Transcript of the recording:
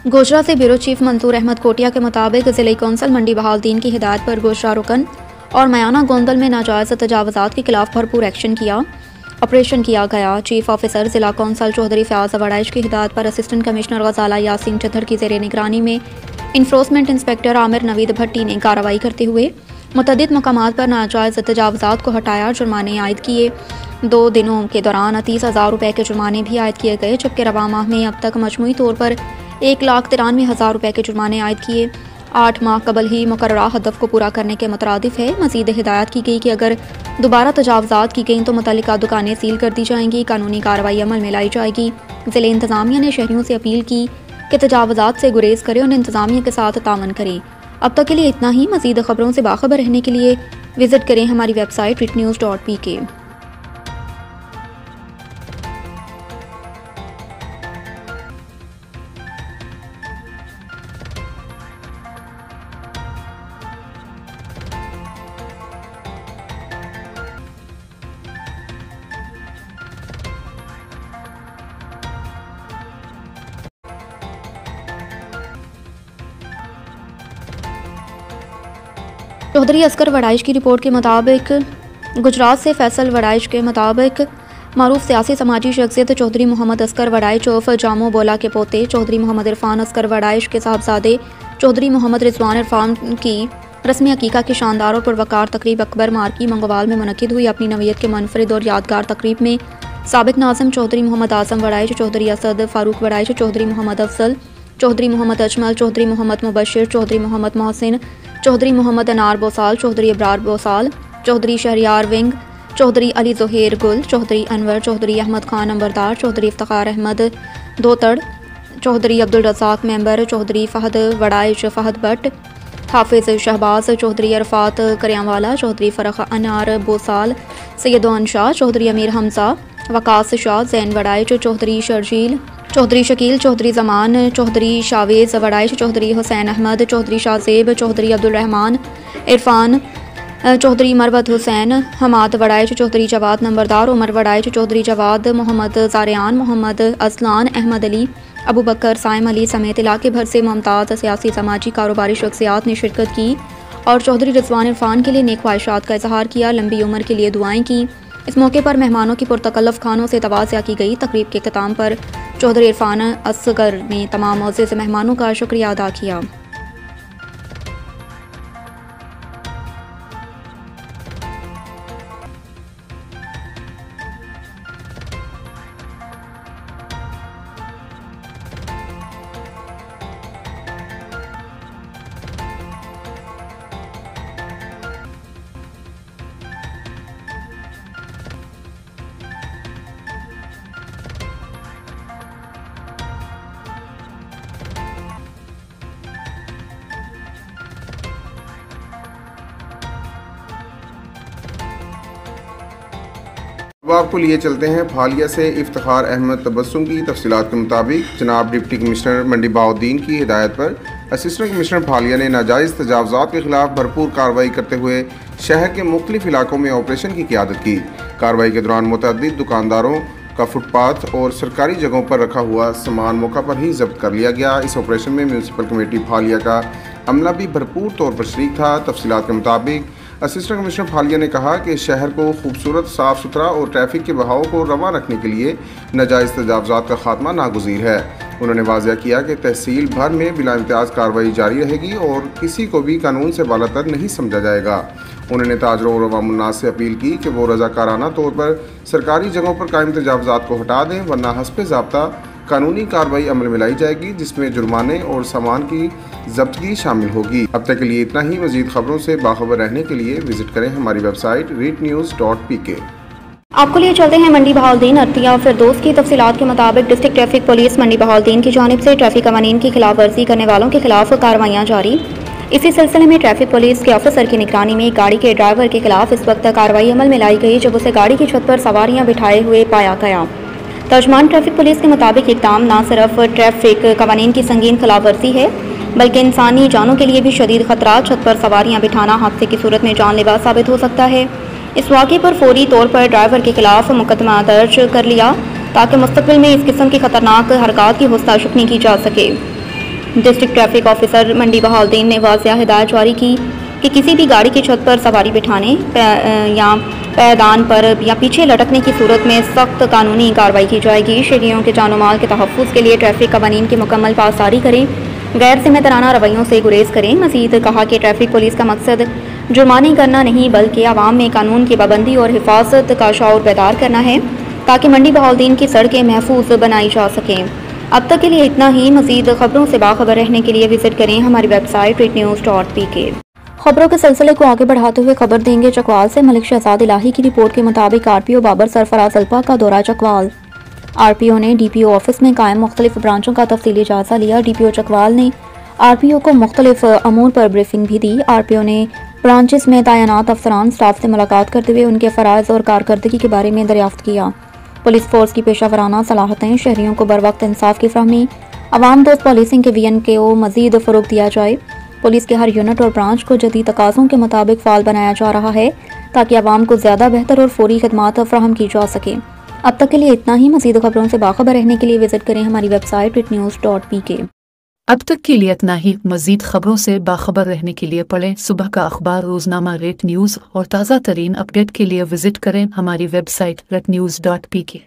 गोशरा से bureau chief Mansoor Ahmad कोटिया के मुताबिक ज़िला कौंसल मंडी बहाउद्दीन की हिदायत पर गोशरा रुकन और मयाना गोंदल में नाजायज़ तजावज़ात के खिलाफ भरपूर ऑपरेशन किया गया। चीफ ऑफिसर ज़िला कौंसल चौधरी फ़याज़ वड़ाइश की हिदायत पर असिस्टेंट कमिश्नर गजाला यासीन चद्धर की ज़ेर निगरानी में इन्फोर्समेंट इंस्पेक्टर आमिर नवीद भट्टी ने कार्रवाई करते हुए मुतअद्दिद मकामात पर नाजायज़ तजावज़ात को हटाया। जुर्माने आयद किए। 2 दिनों के दौरान 30,000 रुपये के जुर्माने भी आयद किए गए, जबकि रवा माह में अब तक मजमूई तौर पर 1,93,000 रुपये के जुर्माने आयद किए। 8 माह कबल ही मुकर्ररा हदफ को पूरा करने के मुतरादिफ है। मज़ीद हिदायत की गई कि अगर दोबारा तजावज़ात की गई तो मुतल्लिका दुकानें सील कर दी जाएंगी, कानूनी कार्रवाई अमल में लाई जाएगी। ज़िले इंतज़ामिया ने शहरियों से अपील की कि तजावज़ात से गुरेज करें और इंतज़ामिया के साथ तावन करें। अब तक के लिए इतना ही। मज़ीद ख़बरों से बाखबर रहने के लिए विज़िट करें हमारी वेबसाइट ritnews.pk। चौधरी असगर वड़ाइश की रिपोर्ट के मुताबिक गुजरात से फैसल वड़ाइश के मुताबिक मारूफ सियासी समाजी शख्सियत चौधरी मोहम्मद असगर वड़ाइश उर्फ जामो बोला के पोते चौधरी मोहम्मद इरफान असगर वड़ाइश के साहबजादे चौधरी मोहम्मद रिजवान इरफान की रस्मी अकीका की शानदार और पुरवकार तकरीब अकबर मार्की मंगोवाल में मुनक्किद हुई। अपनी नवीयत के मुनफरिद और यादगार तकरीब में साबिक नाज़िम चौधरी मोहम्मद आज़म वड़ाइश, चौधरी असद फारूक वड़ाइश, चौधरी मोहम्मद अफसल, चौधरी मोहम्मद अजमल, चौधरी मोहम्मद मुबशिर, चौधरी मोहम्मद मोहसिन, चौधरी मोहम्मद अनार बोसाल, चौधरी अबरार बोसाल, चौधरी शहरियार विंग, चौधरी अली ज़ोहेर गुल, चौधरी अनवर, चौधरी अहमद खान नंबरदार, चौधरी इफ्तिखार अहमद दोतड़, चौधरी अब्दुल रज़ाक मेंबर, चौधरी फ़हद वड़ाइश, फ़हद भट्ट, हाफिज़ शहबाज, चौधरी अरफात करियावाला, चौधरी फ़रख अनार बोसाल, सैयदोन शाह, चौधरी अमीर हमजा, वकास शाह, जैन वड़ाइश, चौधरी शर्जील, चौधरी शकील, चौधरी जमान, चौधरी शावेज़ वड़ाइश, चौधरी हुसैन अहमद, चौधरी शाहजेब, चौधरी अब्दुल रहमान इरफान, चौधरी मरवत हुसैन, हमाद वड़ाइश, चौधरी जवाद नंबरदार, उमर वड़ाइश, चौधरी जवाद, मोहम्मद ज़ारियान, मोहम्मद असलान, अहमद अली, अबू बकर, साइम अली समेत इलाके भर से मुमताज़ सियासी समाजी कारोबारी शख्सियात ने शिरकत की और चौधरी रिजवान इरफान के लिए नेक ख्वाहिशात का इजहार किया, लंबी उम्र के लिए दुआएं की। इस मौके पर मेहमानों की पुरतकल्लुफ़ खानों से तवाज़िया की गई। तकरीब के ख़िताम पर चौधरी इरफान असगर ने तमाम मुअज़्ज़िज़ मेहमानों का शुक्रिया अदा किया। अब आपको लिए चलते हैं फालिया से इफ्तिखार अहमद तबस्सुम की तफसीलात के मुताबिक जनाब डिप्टी कमिश्नर मंडी बहाउद्दीन की हिदायत पर असिस्टेंट कमिश्नर फालिया ने नाजायज़ तजावज़ात के खिलाफ भरपूर कार्रवाई करते हुए शहर के मुख्तलिफ इलाकों में ऑपरेशन की क़ियादत की। कार्रवाई के दौरान मुतअद्दिद दुकानदारों का फुटपाथ और सरकारी जगहों पर रखा हुआ सामान मौका पर ही जब्त कर लिया गया। इस ऑपरेशन में म्यूनसिपल कमेटी फालिया का अमला भी भरपूर तौर पर शरीक था। तफसीलात के मुताबिक असिस्टेंट कमिश्नर फालिया ने कहा कि शहर को खूबसूरत, साफ़ सुथरा और ट्रैफिक के बहाव को रवा रखने के लिए नाजायज़ तजावज़ात का खात्मा नागुज़ीर है। उन्होंने वाज़ेह किया कि तहसील भर में बिला इम्तियाज़ कार्रवाई जारी रहेगी और किसी को भी कानून से बालातर नहीं समझा जाएगा। उन्होंने ताजरों और अवामुन्नास से अपील की कि वो रज़ाकाराना तौर पर सरकारी जगहों पर कायम तजावज़ात को हटा दें, वरना हस्ब ज़ाब्ता कानूनी कार्रवाई अमल में लाई जाएगी, जिसमें जुर्माने और सामान की जब्तगी शामिल होगी। अब तक के लिए इतना ही। मज़ीद खबरों से बाखबर रहने के लिए विजिट करें हमारी वेबसाइट ritnews.pk। आपको लिए चलते हैं मंडी बहाउद्दीन अतिया फिरदौस की तफसीलात के मुताबिक डिस्ट्रिक्ट ट्रैफिक पुलिस मंडी बहाउद्दीन की जानिब से ट्रैफिक कवानीन की खिलाफ वर्जी करने वालों के खिलाफ कार्रवाइयाँ जारी। इसी सिलसिले में ट्रैफिक पुलिस के ऑफिसर की निगरानी में गाड़ी के ड्राइवर के खिलाफ इस वक्त कार्रवाई अमल में लाई गई जब उसे गाड़ी की छत पर सवारियाँ बिठाए हुए पाया गया। तर्जमान ट्रैफिक पुलिस के मुताबिक इक़दाम न सिर्फ ट्रैफिक कवानीन की संगीन खिलाफ वर्जी है बल्कि इंसानी जानों के लिए भी शदीद खतरा। छत पर सवारियाँ बिठाना हादसे की सूरत में जानलेवा साबित हो सकता है। इस वाक़े पर फौरी तौर पर ड्राइवर के खिलाफ मुकदमा दर्ज कर लिया ताकि मुस्तक़बिल में इस किस्म की खतरनाक हरकत की हुस्ताशुकनी की जा सके। डिस्ट्रिक्ट ट्रैफिक ऑफिसर मंडी बहाउद्दीन ने वाज़िया हिदायत जारी की कि किसी भी गाड़ी की छत पर सवारी बिठाने या पैदान पर या पीछे लटकने की सूरत में सख्त कानूनी कार्रवाई की जाएगी। शहरियों के जान माल के तहफ़्फ़ुज़ के लिए ट्रैफिक कवानीन की मुकम्मल पासदारी करें, गैर जिम्मेदाराना रवैयों से गुरेज करें। मज़ीद कहा कि ट्रैफिक पुलिस का मकसद जुर्माने करना नहीं बल्कि आवाम में कानून की पाबंदी और हिफाजत का शऊर बैदार करना है ताकि मंडी बहाउद्दीन की सड़कें महफूज बनाई जा सकें। अब तक के लिए इतना ही। मज़ीद खबरों से बाखबर रहने के लिए विजिट करें हमारी वेबसाइट retnews.pk। खबरों के सिलसिले को आगे बढ़ाते हुए खबर देंगे चकवाल से। मलिक शहजाद इलाही की रिपोर्ट के मुताबिक आरपीओ बाबर सरफराज अल्पा का दौरा चकवाल। आरपीओ ने डीपीओ ऑफिस में कायम मुख्तलिफ ब्रांचों का तफसीली जायजा लिया। डीपीओ चकवाल ने आरपीओ को मुख्तलिफ अमूर पर ब्रीफिंग भी दी। आरपीओ ने ब्रांचेस में तैनात अफसरान स्टाफ से मुलाकात करते हुए उनके फ़राइज़ और कारकर्दगी के बारे में दरियाफ्त किया। पुलिस फोर्स की पेशा वराना सलाहतें, शहरियों को बर वक्त इंसाफ की फरहमी, अवाम दोस्त पॉलिसिंग के वीएन को मज़ीद फ़रोग़ दिया जाए। पुलिस के हर यूनिट और ब्रांच को जदीद तकाज़ों के मुताबिक फ़ाल बनाया जा रहा है ताकि आवाम को ज़्यादा बेहतर और फौरी खदमात फराहम की जा सके। अब तक के लिए इतना ही। मज़ीद खबरों से बाखबर रहने के लिए विजिट करें हमारी वेबसाइट retnews.pk। अब तक के लिए इतना ही। मज़ीद खबरों से बाखबर रहने के लिए पढ़ें सुबह का अखबार रोज़नामा रेट न्यूज़ और ताज़ा तरीन अपडेट के लिए विजिट करें हमारी वेबसाइट retnews.pk।